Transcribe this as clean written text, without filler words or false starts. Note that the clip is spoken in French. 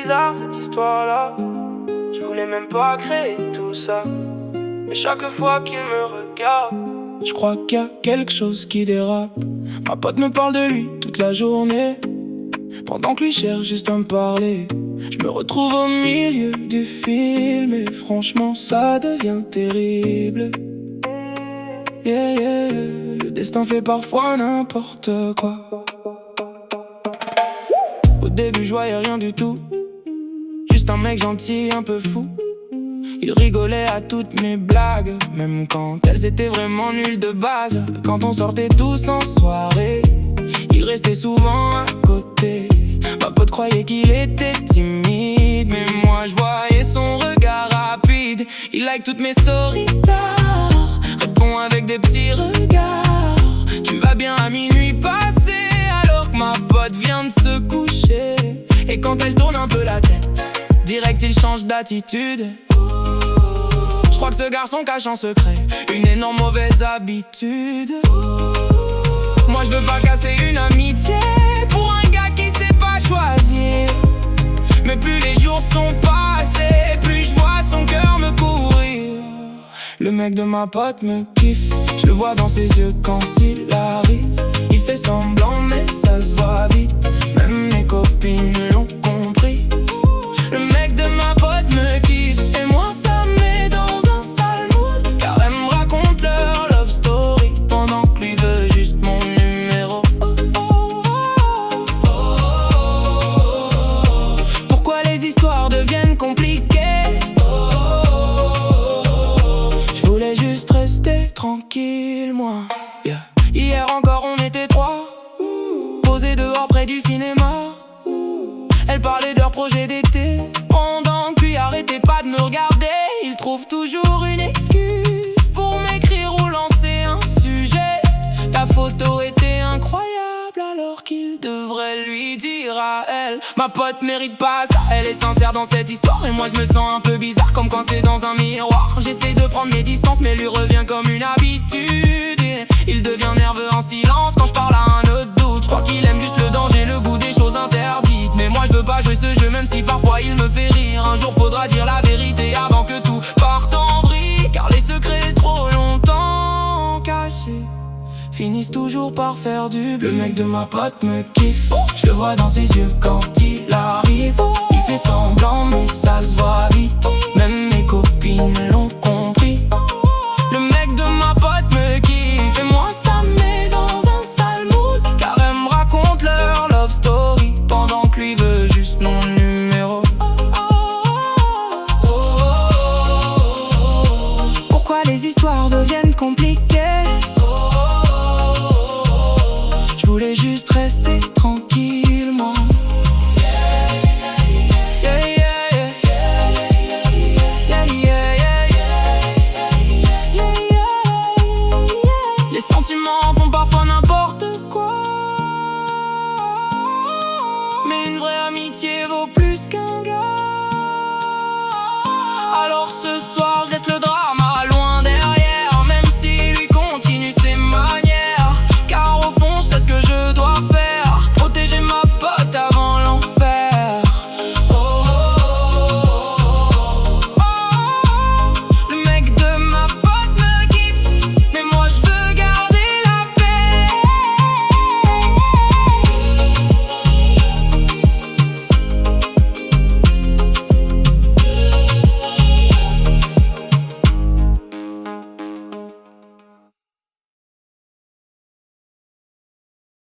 bizarre cette histoire-là. Je voulais même pas créer tout ça, mais chaque fois qu'il me regarde, je crois qu'il y a quelque chose qui dérape. Ma pote me parle de lui toute la journée, pendant que lui cherche juste à me parler. Je me retrouve au milieu du film et franchement ça devient terrible. Yeah, yeah, le destin fait parfois n'importe quoi. Au début je voyais rien du tout, juste un mec gentil un peu fou. Il rigolait à toutes mes blagues, même quand elles étaient vraiment nulles de base. Quand on sortait tous en soirée, il restait souvent à côté. Ma pote croyait qu'il était timide, mais moi je voyais son regard rapide. Il like toutes mes stories tard, répond avec des petits regards. Tu vas bien à minuit passé, alors que ma pote vient de se coucher. Et quand elle tourne un peu la tête, direct il change d'attitude. Je crois que ce garçon cache en secret une énorme mauvaise habitude. Moi je veux pas casser une amitié pour un gars qui sait pas choisir. Mais plus les jours sont passés, plus je vois son cœur me courir. Le mec de ma pote me kiffe, je le vois dans ses yeux quand il arrive. Il fait semblant mais ça se voit vite, même mes copines l'ont compris. Le mec de ma pote me kiffe et moi ça me met dans un sale mood, car elle me raconte leur love story pendant que lui veut juste mon numéro. Pourquoi les histoires deviennent compliquées? Je voulais juste rester tranquille moi, yeah. Hier encore on était trois, posés dehors près du cinéma. Elle parlait de leur projet d'été, pendant que lui arrêtait pas de me regarder. Il trouve toujours une excuse pour m'écrire ou lancer un sujet. Ta photo était incroyable alors qu'il devrait lui dire à elle. Ma pote mérite pas ça, elle est sincère dans cette histoire. Et moi je me sens un peu bizarre, comme quand c'est dans un miroir. J'essaie de prendre mes distances mais lui revient comme une habitude. Et il devient nerveux en silence quand je parle à un autre doute. Je crois qu'il aime juste le danger, le goût des choses interdites. Mais moi je veux pas jouer ce jeu même si parfois il me fait rire. Un jour faudra dire la vérité avant que tout parte en vrille, car les secrets trop longtemps cachés finissent toujours par faire du bruit. Le mec de ma pote me kiffe, je le vois dans ses yeux quand il arrive. Il fait semblant mais ça se voit vite, même mes copines l'ont compris. Le mec de ma pote me kiffe et moi ça me met dans un sale mood, car elle me raconte leur love story pendant que lui veut juste mon numéro. Pourquoi les histoires deviennent compliquées? Je voulais juste rester tranquille.